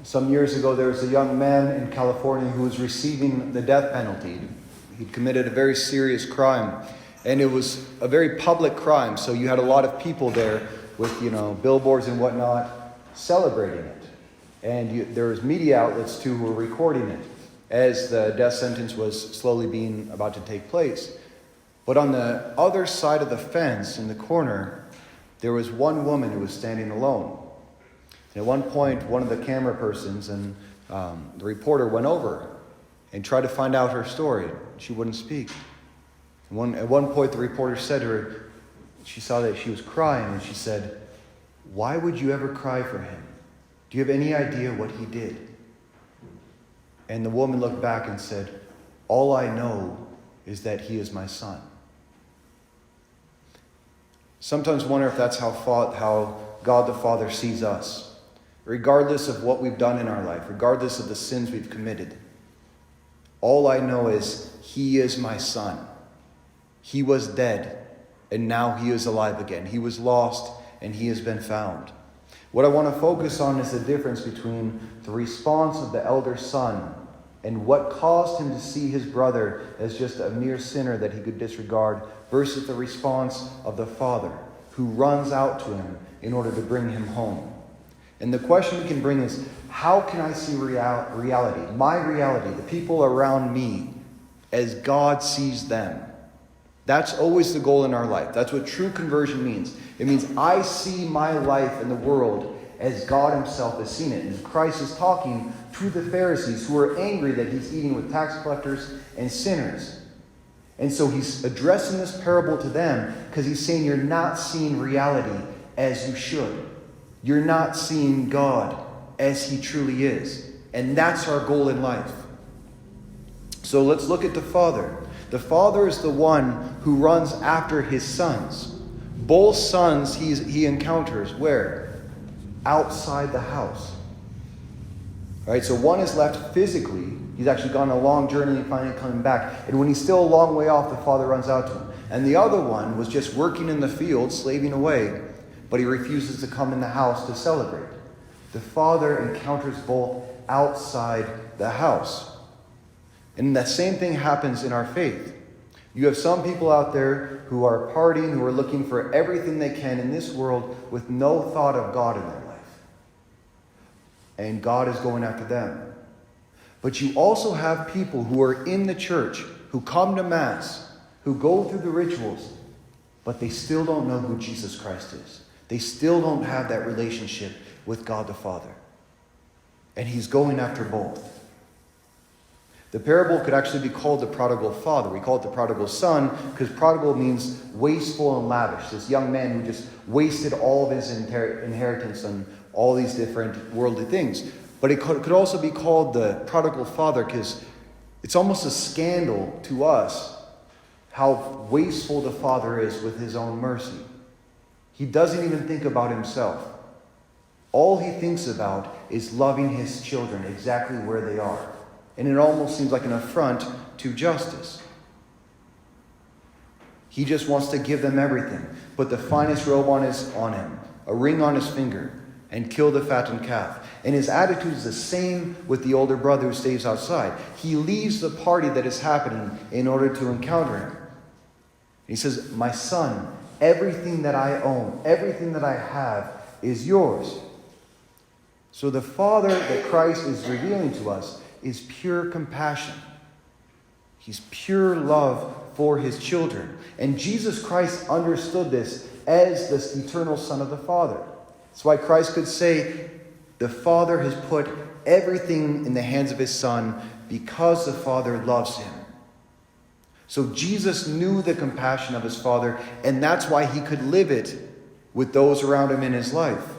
Some years ago, there was a young man in California who was receiving the death penalty. He'd committed a very serious crime, and it was a very public crime. So you had a lot of people there with, billboards and whatnot celebrating it. And there was media outlets, too, who were recording it as the death sentence was slowly being about to take place. But on the other side of the fence, in the corner, there was one woman who was standing alone. And at one point, one of the camera persons and the reporter went over and tried to find out her story. She wouldn't speak. At one point, the reporter said to her, she saw that she was crying, and she said, "Why would you ever cry for him? Do you have any idea what he did?" And the woman looked back and said, "All I know is that he is my son." Sometimes wonder if that's how God the Father sees us. Regardless of what we've done in our life, regardless of the sins we've committed. All I know is he is my son. He was dead, and now he is alive again. He was lost, and he has been found. What I want to focus on is the difference between the response of the elder son and what caused him to see his brother as just a mere sinner that he could disregard versus the response of the father who runs out to him in order to bring him home. And the question we can bring is, how can I see reality, my reality, the people around me, as God sees them? That's always the goal in our life. That's what true conversion means. It means I see my life in the world as God himself has seen it. And Christ is talking to the Pharisees who are angry that he's eating with tax collectors and sinners. And so he's addressing this parable to them because he's saying you're not seeing reality as you should. You're not seeing God as he truly is. And that's our goal in life. So let's look at the Father. The Father is the one who runs after his sons. Both sons he encounters where? Outside the house. All right, so one is left physically. He's actually gone a long journey and finally coming back. And when he's still a long way off, the Father runs out to him. And the other one was just working in the field, slaving away, but he refuses to come in the house to celebrate. The Father encounters both outside the house. And the same thing happens in our faith. You have some people out there who are partying, who are looking for everything they can in this world with no thought of God in their life. And God is going after them. But you also have people who are in the church, who come to Mass, who go through the rituals, but they still don't know who Jesus Christ is. They still don't have that relationship with God the Father. And he's going after both. The parable could actually be called the prodigal father. We call it the prodigal son because prodigal means wasteful and lavish. This young man who just wasted all of his inheritance on all these different worldly things. But it could also be called the prodigal father because it's almost a scandal to us how wasteful the father is with his own mercy. He doesn't even think about himself. All he thinks about is loving his children exactly where they are. And it almost seems like an affront to justice. He just wants to give them everything. Put the finest robe on him, a ring on his finger, and kill the fattened calf. And his attitude is the same with the older brother who stays outside. He leaves the party that is happening in order to encounter him. He says, "My son, everything that I own, everything that I have is yours." So the Father that Christ is revealing to us is pure compassion. He's pure love for his children. And Jesus Christ understood this as the eternal Son of the Father. That's why Christ could say, the Father has put everything in the hands of his Son because the Father loves him. So Jesus knew the compassion of his Father, and that's why he could live it with those around him in his life.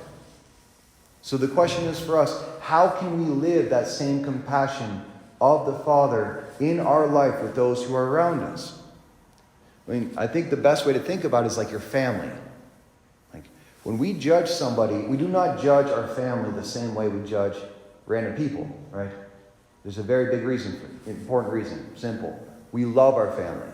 So the question is for us, how can we live that same compassion of the Father in our life with those who are around us? I think the best way to think about it is like your family. Like when we judge somebody, we do not judge our family the same way we judge random people, right? There's a very big reason, important reason, simple. We love our family.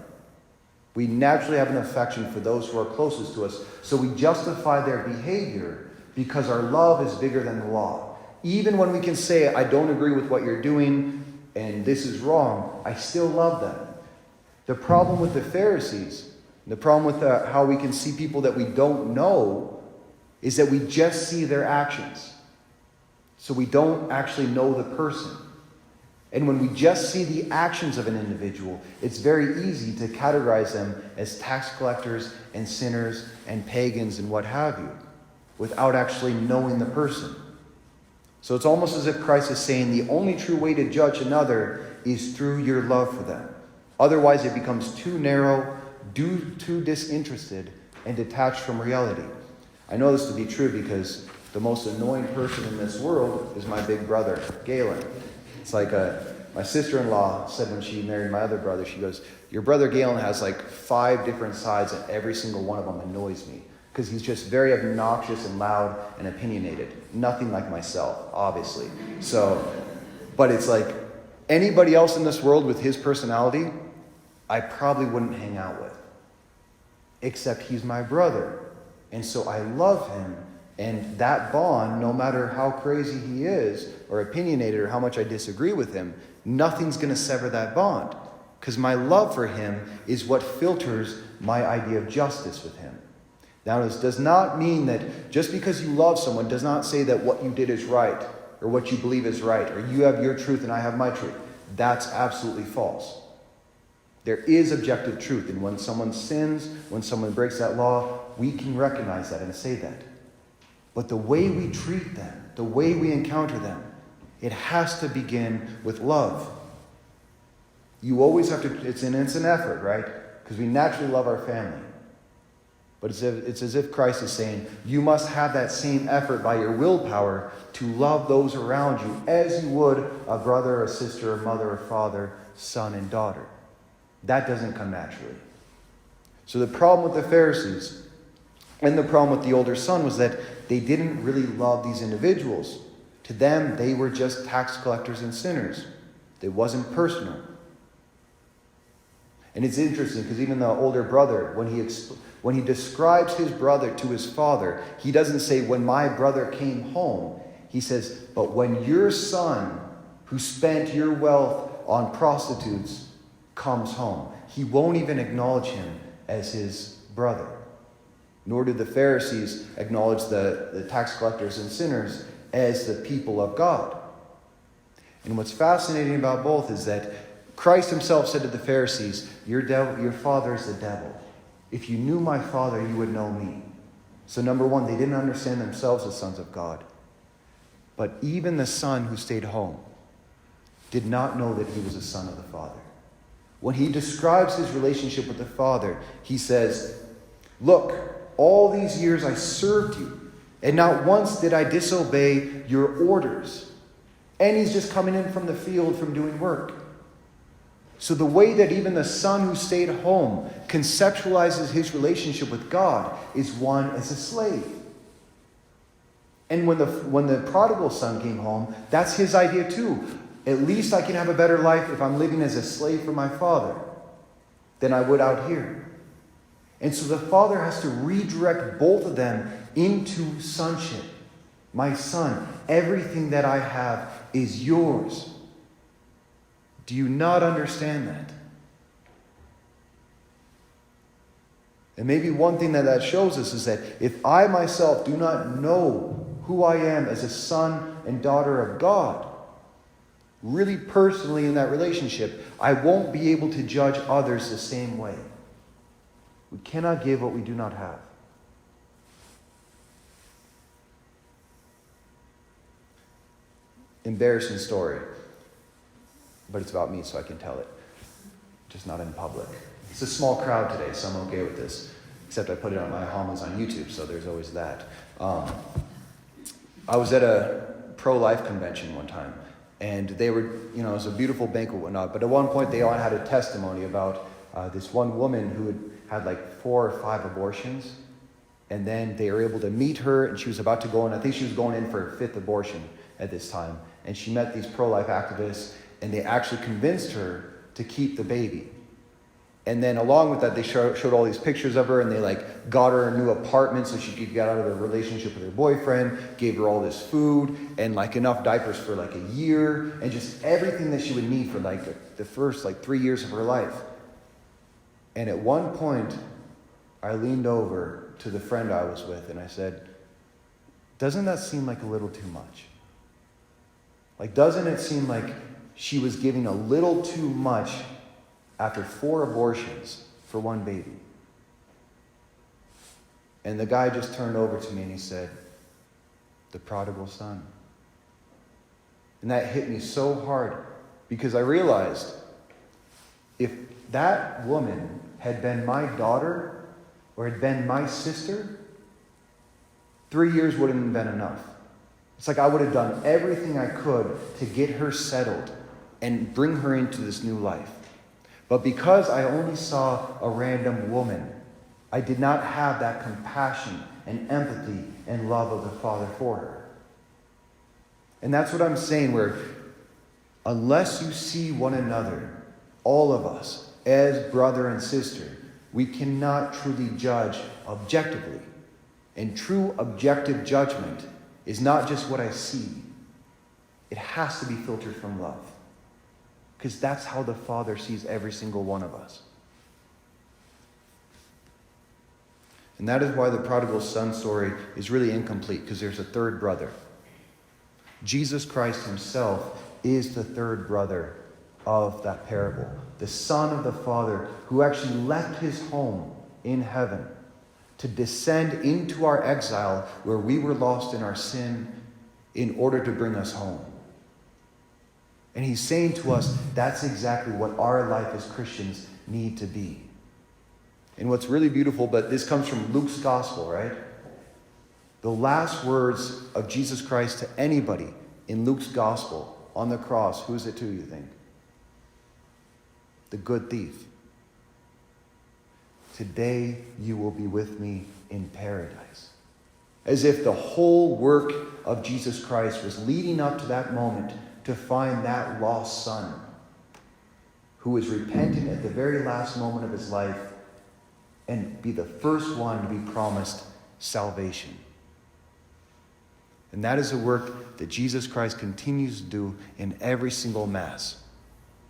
We naturally have an affection for those who are closest to us, so we justify their behavior because our love is bigger than the law. Even when we can say, I don't agree with what you're doing and this is wrong, I still love them. The problem with the Pharisees, the problem with how we can see people that we don't know, is that we just see their actions. So we don't actually know the person. And when we just see the actions of an individual, it's very easy to categorize them as tax collectors and sinners and pagans and what have you, without actually knowing the person. So it's almost as if Christ is saying the only true way to judge another is through your love for them. Otherwise, it becomes too narrow, too disinterested, and detached from reality. I know this to be true because the most annoying person in this world is my big brother, Galen. It's like my sister-in-law said when she married my other brother, she goes, your brother Galen has like 5 different sides and every single one of them annoys me. Because he's just very obnoxious and loud and opinionated. Nothing like myself, obviously. But it's like anybody else in this world with his personality, I probably wouldn't hang out with. Except he's my brother. And so I love him. And that bond, no matter how crazy he is, or opinionated, or how much I disagree with him, nothing's going to sever that bond. Because my love for him is what filters my idea of justice with him. Now, this does not mean that just because you love someone does not say that what you did is right, or what you believe is right, or you have your truth and I have my truth. That's absolutely false. There is objective truth, and when someone sins, when someone breaks that law, we can recognize that and say that. But the way we treat them, the way we encounter them, it has to begin with love. You always have to, it's an effort, right? Because we naturally love our family. But it's as if Christ is saying, you must have that same effort by your willpower to love those around you as you would a brother, a sister, a mother, a father, son, and daughter. That doesn't come naturally. So the problem with the Pharisees and the problem with the older son was that they didn't really love these individuals. To them, they were just tax collectors and sinners. It wasn't personal. And it's interesting because even the older brother, when he describes his brother to his father, he doesn't say, when my brother came home. He says, but when your son, who spent your wealth on prostitutes, comes home. He won't even acknowledge him as his brother. Nor did the Pharisees acknowledge the tax collectors and sinners as the people of God. And what's fascinating about both is that Christ himself said to the Pharisees, your father is the devil. If you knew my father, you would know me. So number one, they didn't understand themselves as sons of God. But even the son who stayed home did not know that he was a son of the Father. When he describes his relationship with the Father, he says, look, all these years I served you, and not once did I disobey your orders. And he's just coming in from the field from doing work. So the way that even the son who stayed home conceptualizes his relationship with God is one as a slave. And when the prodigal son came home, that's his idea too. At least I can have a better life if I'm living as a slave for my father than I would out here. And so the father has to redirect both of them into sonship. My son, everything that I have is yours. Do you not understand that? And maybe one thing that shows us is that if I myself do not know who I am as a son and daughter of God, really personally in that relationship, I won't be able to judge others the same way. We cannot give what we do not have. Embarrassing story. But it's about me, so I can tell it. Just not in public. It's a small crowd today, so I'm okay with this. Except I put it on my homilies on YouTube, so there's always that. I was at a pro-life convention one time, and they were, it was a beautiful banquet and whatnot, but at one point they all had a testimony about this one woman who had like 4 or 5 abortions, and then they were able to meet her, and she was about to go in, I think she was going in for her 5th abortion at this time, and she met these pro-life activists, and they actually convinced her to keep the baby. And then along with that, they showed all these pictures of her, and they like got her a new apartment so she could get out of the relationship with her boyfriend, gave her all this food and like enough diapers for like a year, and just everything that she would need for like the first like 3 years of her life. And at one point, I leaned over to the friend I was with and I said, doesn't that seem like a little too much? Like, doesn't it seem like she was giving a little too much after 4 abortions for one baby? And the guy just turned over to me and he said, the prodigal son. And that hit me so hard because I realized if that woman had been my daughter or had been my sister, 3 years wouldn't have been enough. It's like I would have done everything I could to get her settled and bring her into this new life. But because I only saw a random woman, I did not have that compassion and empathy and love of the Father for her. And that's what I'm saying, where unless you see one another, all of us, as brother and sister, we cannot truly judge objectively. And true objective judgment is not just what I see. It has to be filtered from love. Because that's how the Father sees every single one of us. And that is why the prodigal son story is really incomplete, because there's a third brother. Jesus Christ himself is the third brother of that parable. The Son of the Father who actually left his home in heaven to descend into our exile where we were lost in our sin in order to bring us home. And he's saying to us, that's exactly what our life as Christians need to be. And what's really beautiful, but this comes from Luke's gospel, right? The last words of Jesus Christ to anybody in Luke's gospel on the cross, who is it to, you think? The good thief. Today you will be with me in paradise. As if the whole work of Jesus Christ was leading up to that moment to find that lost son who was repentant at the very last moment of his life and be the first one to be promised salvation. And that is a work that Jesus Christ continues to do in every single Mass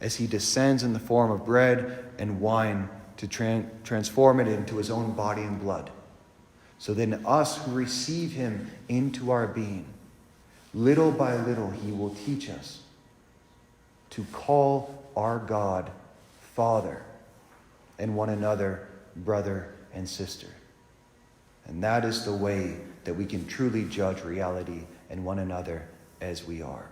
as he descends in the form of bread and wine to transform it into his own body and blood. So then us who receive him into our being, little by little he will teach us to call our God Father and one another brother and sister. And that is the way that we can truly judge reality and one another as we are.